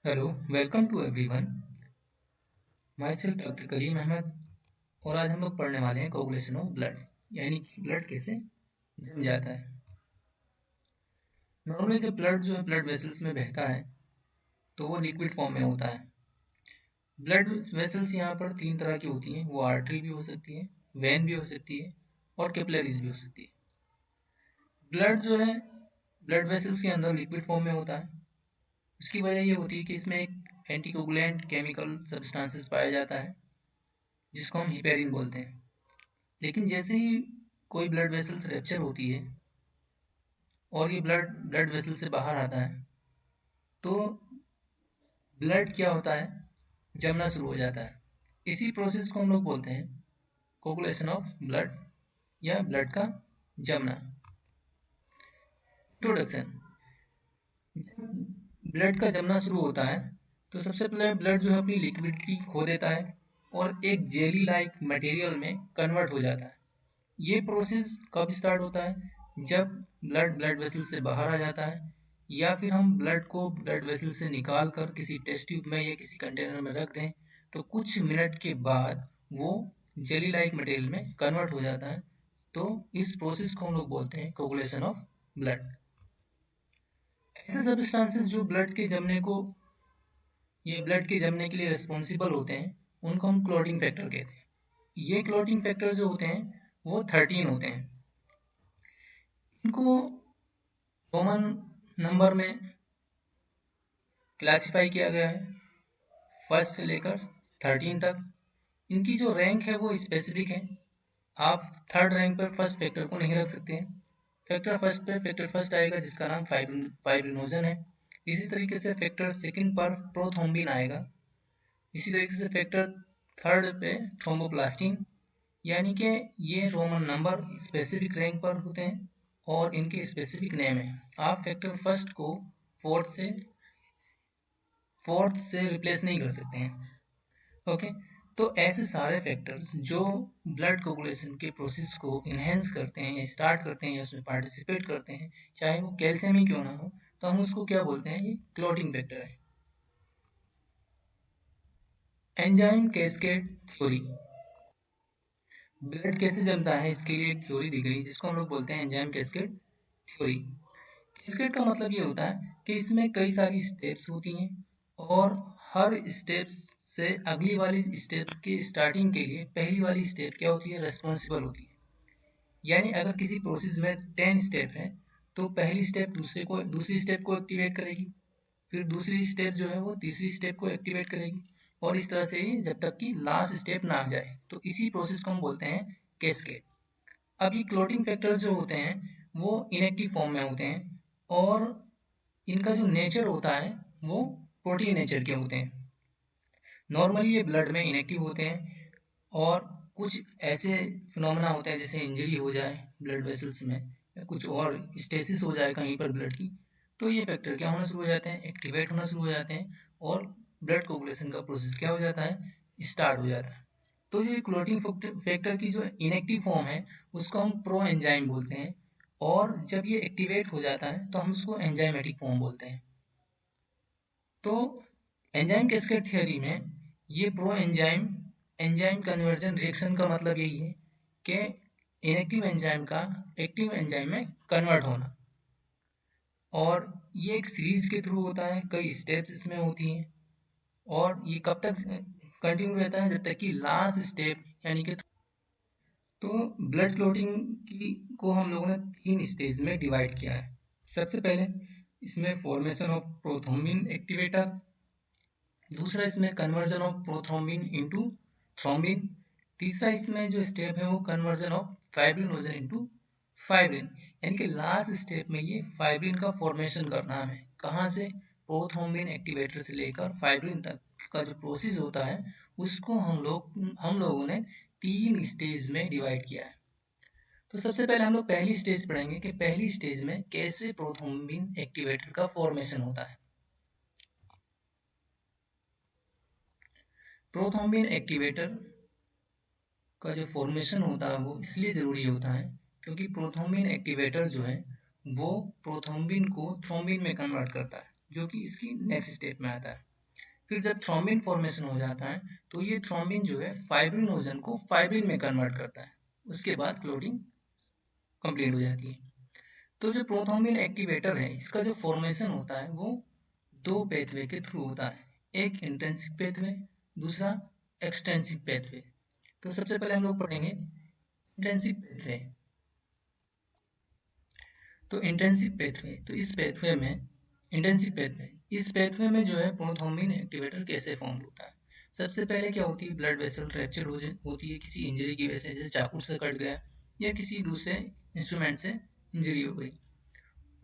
Hello, welcome to everyone. Myself doctor Kalim Ahmad. और आज हम लोग पढ़ने वाले हैं कोगुलेशन ऑफ ब्लड, यानी कि ब्लड कैसे जम जाता है। नॉर्मली जब ब्लड जो है ब्लड वेसल्स में बहता है तो वो लिक्विड फॉर्म में होता है। ब्लड वेसल्स यहाँ पर तीन तरह की होती हैं। वो आर्टरी भी हो सकती है, वेन भी हो सकती है और कैपिलरीज भी हो सकती है। ब्लड जो है ब्लड वेसल्स के अंदर लिक्विड फॉर्म में होता है। उसकी वजह ये होती है कि इसमें एक एंटीकोगुलेंट केमिकल सब्सटेंसेस पाया जाता है जिसको हम हिपेरिन बोलते हैं। लेकिन जैसे ही कोई ब्लड वेसल्स रैप्चर होती है और ये ब्लड ब्लड वेसल से बाहर आता है तो ब्लड क्या होता है, जमना शुरू हो जाता है। इसी प्रोसेस को हम लोग बोलते हैं कोगुलेशन ऑफ ब्लड या ब्लड का जमना। इंट्रोडक्शन। ब्लड का जमना शुरू होता है तो सबसे पहले ब्लड जो है अपनी लिक्विडिटी खो देता है और एक जेली लाइक मटेरियल में कन्वर्ट हो जाता है। ये प्रोसेस कब स्टार्ट होता है? जब ब्लड ब्लड वेसल से बाहर आ जाता है या फिर हम ब्लड को ब्लड वेसल से निकाल कर किसी टेस्ट ट्यूब में या किसी कंटेनर में रख दें तो कुछ मिनट के बाद वो जेली लाइक मटेरियल में कन्वर्ट हो जाता है। तो इस प्रोसेस को हम लोग बोलते हैं कोगुलेशन ऑफ ब्लड। ऐसे सब्सटेंसेस जो ब्लड के जमने को ये ब्लड के जमने के लिए रिस्पॉन्सिबल होते हैं उनको हम क्लॉटिंग फैक्टर कहते हैं। ये क्लॉटिंग फैक्टर जो होते हैं वो 13 होते हैं। इनको रोमन नंबर में क्लासिफाई किया गया है, फर्स्ट से लेकर 13 तक। इनकी जो रैंक है वो स्पेसिफिक है। आप थर्ड रैंक पर फर्स्ट फैक्टर को नहीं रख सकते हैं। फैक्टर फर्स्ट पे फैक्टर फर्स्ट आएगा जिसका नाम फाइब्रिनोजन है। इसी तरीके से फैक्टर सेकंड पर प्रोथ्रोम्बिन आएगा। इसी तरीके से फैक्टर थर्ड पे थ्रोम्बोप्लास्टिन। यानी कि ये रोमन नंबर स्पेसिफिक रैंक पर होते हैं और इनके स्पेसिफिक नेम है। आप फैक्टर फर्स्ट को फोर्थ से रिप्लेस नहीं कर सकते हैं। ओके, तो ऐसे सारे फैक्टर्स जो ब्लड कोगुलेशन के प्रोसेस को इनहेंस करते हैं या स्टार्ट करते हैं या उसमें पार्टिसिपेट करते हैं, चाहे वो कैल्शियम ही क्यों ना हो, तो हम उसको क्या बोलते हैं? ये क्लॉटिंग फैक्टर है। Enzyme cascade theory. ब्लड कैसे जमता है इसके लिए एक थ्योरी दी गई जिसको हम लोग बोलते हैं एंजाइम कैस्केड थ्योरी। कैस्केड का मतलब ये होता है कि इसमें कई सारी स्टेप्स होती हैं और हर स्टेप्स से अगली वाली स्टेप के स्टार्टिंग के लिए पहली वाली स्टेप क्या होती है? रेस्पॉन्सिबल होती है। यानी अगर किसी प्रोसेस में 10 स्टेप है तो पहली स्टेप दूसरी स्टेप को एक्टिवेट करेगी, फिर दूसरी स्टेप जो है वो तीसरी स्टेप को एक्टिवेट करेगी और इस तरह से जब तक कि लास्ट स्टेप ना आ जाए। तो इसी प्रोसेस को हम बोलते हैं कैस्केड। अब ये क्लोटिंग फैक्टर्स जो होते हैं वो इनएक्टिव फॉर्म में होते हैं और इनका जो नेचर होता है वो प्रोटीन नेचर के होते हैं। नॉर्मली ये ब्लड में इनएक्टिव होते हैं और कुछ ऐसे फिनोमेना होते हैं जैसे इंजरी हो जाए ब्लड वेसल्स में या कुछ और स्टेसिस हो जाए कहीं पर ब्लड की, तो ये फैक्टर क्या होना शुरू हो जाते हैं? एक्टिवेट होना शुरू हो जाते हैं और ब्लड कोगुलेशन का प्रोसेस क्या हो जाता है? स्टार्ट हो जाता है। तो ये क्लोटिंग फैक्टर की जो इनएक्टिव फॉर्म है उसको हम प्रो एंजाइम बोलते हैं और जब ये एक्टिवेट हो जाता है तो हम उसको एंजाइमेटिक फॉर्म बोलते हैं। तो एंजाइम कैस्केड थ्योरी में ये pro enzyme enzyme conversion reaction का मतलब यही है कि इनएक्टिव एंजाइम का एक्टिव एंजाइम में कन्वर्ट होना। और ये एक सीरीज के थ्रू होता है, कई स्टेप्स इसमें होती हैं और ये कब तक कंटिन्यू रहता है? जब तक कि लास्ट स्टेप यानी कि तो ब्लड क्लॉटिंग की को हम लोगों ने 3 स्टेज में डिवाइड किया है। सबसे पहले इसमें फॉर्मेशन ऑफ प्रोथ्रोम्बिन एक्टिवेटर, दूसरा इसमें conversion of prothrombin into thrombin, तीसरा इसमें जो स्टेप है वो conversion of fibrinogen into fibrin. यानी कि लास्ट स्टेप में ये फाइब्रिन का फॉर्मेशन करना है। कहाँ से? प्रोथ्रोम्बिन एक्टिवेटर से लेकर फाइब्रिन तक का जो प्रोसेस होता है उसको हम लोगों ने 3 स्टेज में डिवाइड किया है। तो सबसे पहले हम लोग पहली स्टेज पढ़ेंगे कि पहली स्टेज में कैसे प्रोथ्रोम्बिन एक्टिवेटर का फॉर्मेशन होता है। प्रोथ्रोम्बिन एक्टिवेटर का जो फॉर्मेशन होता है वो इसलिए ज़रूरी होता है क्योंकि प्रोथ्रोम्बिन एक्टिवेटर जो है वो प्रोथ्रोम्बिन को थ्रोम्बिन में कन्वर्ट करता है जो कि इसकी नेक्स्ट स्टेप में आता है। फिर जब थ्रोम्बिन फॉर्मेशन हो जाता है तो ये थ्रोम्बिन जो है फाइब्रिनोजन को फाइब्रिन में कन्वर्ट करता है, उसके बाद क्लोटिंग कंप्लीट हो जाती है। तो जो प्रोथ्रोम्बिन एक्टिवेटर है इसका जो फॉर्मेशन होता है वो दो पेथवे के थ्रू होता है, एक इंटेंसिव पेथवे, दूसरा एक्सटेंसिव पेथवे। तो सबसे पहले हम लोग पढ़ेंगे इंटेंसिव पेथवे। तो इंटेंसिव पेथवे, तो इस पेथवे में इंटेंसिव पेथवे, इस पेथवे में जो है प्रोथ्रोम्बिन एक्टिवेटर कैसे फॉर्म होता है। सबसे पहले क्या होती है, ब्लड वेसल रैप्चर होती है किसी इंजरी की वजह से, जैसे चाकू से कट गया या किसी दूसरे इंस्ट्रूमेंट से इंजरी हो गई,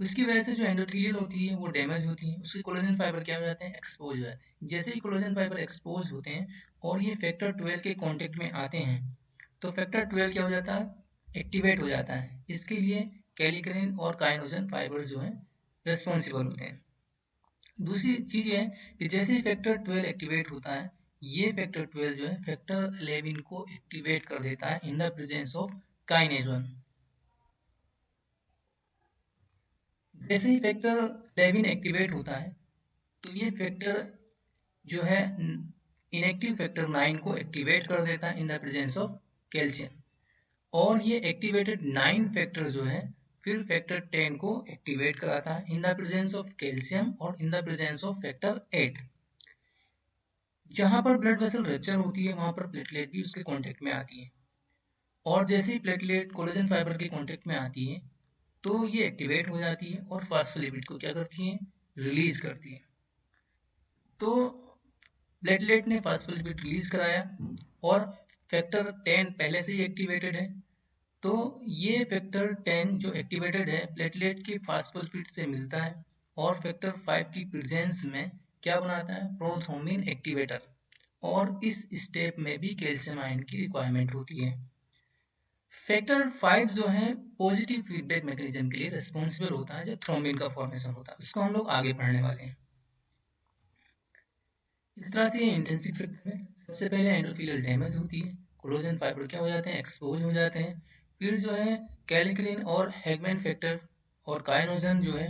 उसकी वजह से जो एंडोथेलियल होती है वो डैमेज होती है, उसके कोलेजन फाइबर क्या हो जाते हैं, एक्सपोज हो जाते हैं। जैसे ही कोलेजन फाइबर एक्सपोज होते हैं और ये फैक्टर 12 के कांटेक्ट में आते हैं तो फैक्टर 12 क्या हो जाता है, एक्टिवेट हो जाता है। इसके लिए कैलिकरिन और काइनोजन फाइबर्स जो हैं रिस्पॉन्सिबल होते हैं। दूसरी चीज है कि जैसे ही फैक्टर 12 एक्टिवेट होता है, ये फैक्टर 12 जो है फैक्टर 11 को एक्टिवेट कर देता है इन द प्रेजेंस ऑफ काइनेजन। जैसे ही फैक्टर 11 एक्टिवेट होता है तो ये फैक्टर जो है इनएक्टिव फैक्टर 9 को एक्टिवेट कर देता है in the presence of calcium, और ये एक्टिवेटेड 9 फैक्टर जो है फिर फैक्टर 10 को एक्टिवेट कराता है in the presence of calcium और in the presence of factor 8। जहां पर ब्लड वेसल रप्चर होती है वहां पर प्लेटलेट भी उसके कांटेक्ट में आती है, और जैसे ही प्लेटलेट कोलेजन फाइबर के कांटेक्ट में आती है तो ये एक्टिवेट हो जाती है और फास्फोलिपिड को क्या करती है, रिलीज करती है। तो प्लेटलेट ने फास्फोलिपिड रिलीज कराया और फैक्टर 10 पहले से ही एक्टिवेटेड है, तो ये फैक्टर 10 जो एक्टिवेटेड है प्लेटलेट के फास्फोलिपिड से मिलता है और फैक्टर 5 की प्रेजेंस में क्या बनाता है, प्रोथ्रोम्बिन एक्टिवेटर, और इस स्टेप में भी कैल्शियम आयन की रिक्वायरमेंट होती है। फैक्टर 5 जो है पॉजिटिव फीडबैक मैकेनिज्म के लिए रिस्पॉन्सिबल होता है जब थ्रोम्बिन का फॉर्मेशन होता है, उसको हम लोग आगे पढ़ने वाले हैं। इस तरह से ये इंटेंसिव फैक्टर है। सबसे पहले एंडोथेलियल डैमेज होती है, कोलेजन फाइबर क्या हो जाते हैं, एक्सपोज हो जाते हैं। फिर जो है कैलिकरिन और हैगमैन फैक्टर और काइनोजन जो है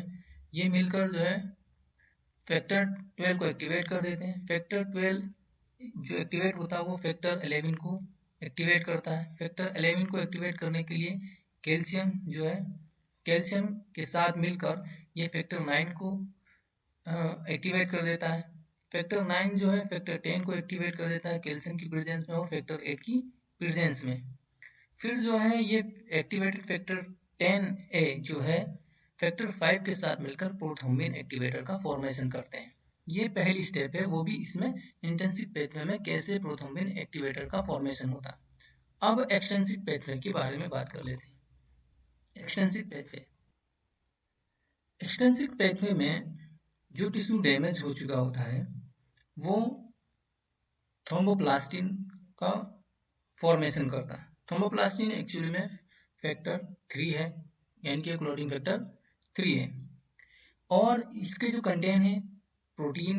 ये मिलकर जो है फैक्टर 12 को एक्टिवेट कर देते हैं। फैक्टर 12 जो एक्टिवेट होता है वो फैक्टर 11 को एक्टिवेट करता है। फैक्टर 11 को एक्टिवेट करने के लिए कैल्शियम जो है, कैल्शियम के साथ मिलकर ये फैक्टर 9 को एक्टिवेट कर देता है। फैक्टर 9 जो है फैक्टर 10 को एक्टिवेट कर देता है कैल्शियम की प्रेजेंस में और फैक्टर 8 की प्रेजेंस में। फिर जो है ये एक्टिवेटेड फैक्टर 10A जो है फैक्टर 5 के साथ मिलकर प्रोथ्रोम्बिन एक्टिवेटर का फॉर्मेशन करते हैं। ये पहली स्टेप है, वो भी इसमें इंटेंसिव पेथवे में कैसे प्रोथ्रोम्बिन एक्टिवेटर का फॉर्मेशन होता है। अब एक्सटेंसिव पेथवे के बारे में बात कर लेते हैं। एक्सटेंसिव पेथवे, एक्सटेंसिव पेथवे में जो टिश्यू डैमेज हो चुका होता है वो थ्रोम्बोप्लास्टिन का फॉर्मेशन करता है। थ्रोम्बोप्लास्टिन एक्चुअली में फैक्टर 3 है, यानी कि क्लोटिंग फैक्टर 3 है, और इसके जो कंटेंट है प्रोटीन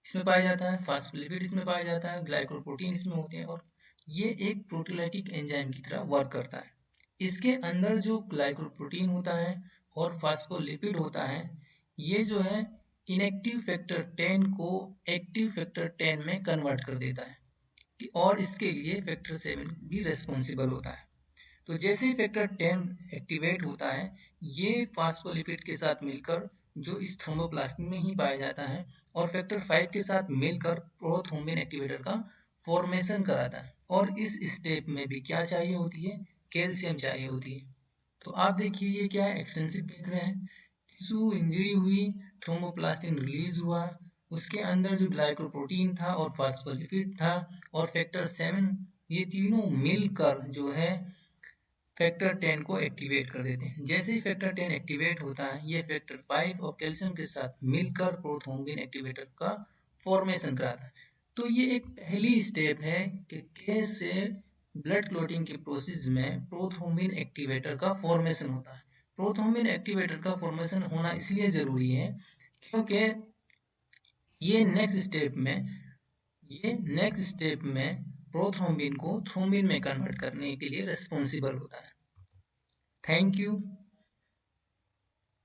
इसमें पाया जाता है, फास्फोलिपिड इसमें पाया जाता है, ग्लाइकोप्रोटीन इसमें होते हैं, और ये एक प्रोटीलाइटिक एंजाइम की तरह वर्क करता है। इसके अंदर जो ग्लाइकोप्रोटीन होता है और फास्फोलिपिड होता है ये जो है इनएक्टिव फैक्टर 10 को एक्टिव फैक्टर 10 में कन्वर्ट कर देता है, और इसके लिए फैक्टर 7 भी रेस्पॉन्सिबल होता है। तो जैसे ही फैक्टर 10 एक्टिवेट होता है ये फास्फोलिपिड के साथ मिलकर जो इस थ्रोम्बोप्लास्टिन में ही पाया जाता है और फैक्टर 5 के साथ मिलकर प्रोथ्रोम्बिन एक्टिवेटर का फॉर्मेशन कराता है, और इस स्टेप में भी क्या चाहिए होती है, कैल्शियम चाहिए होती है। तो आप देखिए ये क्या है, एक्सटेंसिव पेथवे है, टिश्यू इंजरी हुई, थ्रोम्बोप्लास्टिन रिलीज हुआ, उसके अंदर जो ग्लाइकोप्रोटीन था और फास्फोलिपिड था और फैक्टर 7, ये तीनों मिलकर जो है फैक्टर 10 को एक्टिवेट कर देते हैं। जैसे ही फैक्टर 10 एक्टिवेट होता है ये फैक्टर 5 और कैल्शियम के साथ मिलकर प्रोथ्रोम्बिन एक्टिवेटर का फॉर्मेशन कराता है। तो ये एक पहली स्टेप है कि कैसे ब्लड क्लॉटिंग के प्रोसेस में प्रोथ्रोम्बिन एक्टिवेटर का फॉर्मेशन होता है। प्रोथ्रोम्बिन एक्टिवेटर का फॉर्मेशन होना इसलिए जरूरी है क्योंकि ये नेक्स्ट स्टेप में प्रोथ्रोम्बिन को थ्रोम्बिन में कन्वर्ट करने के लिए रिस्पॉन्सिबल होता है। Thank you.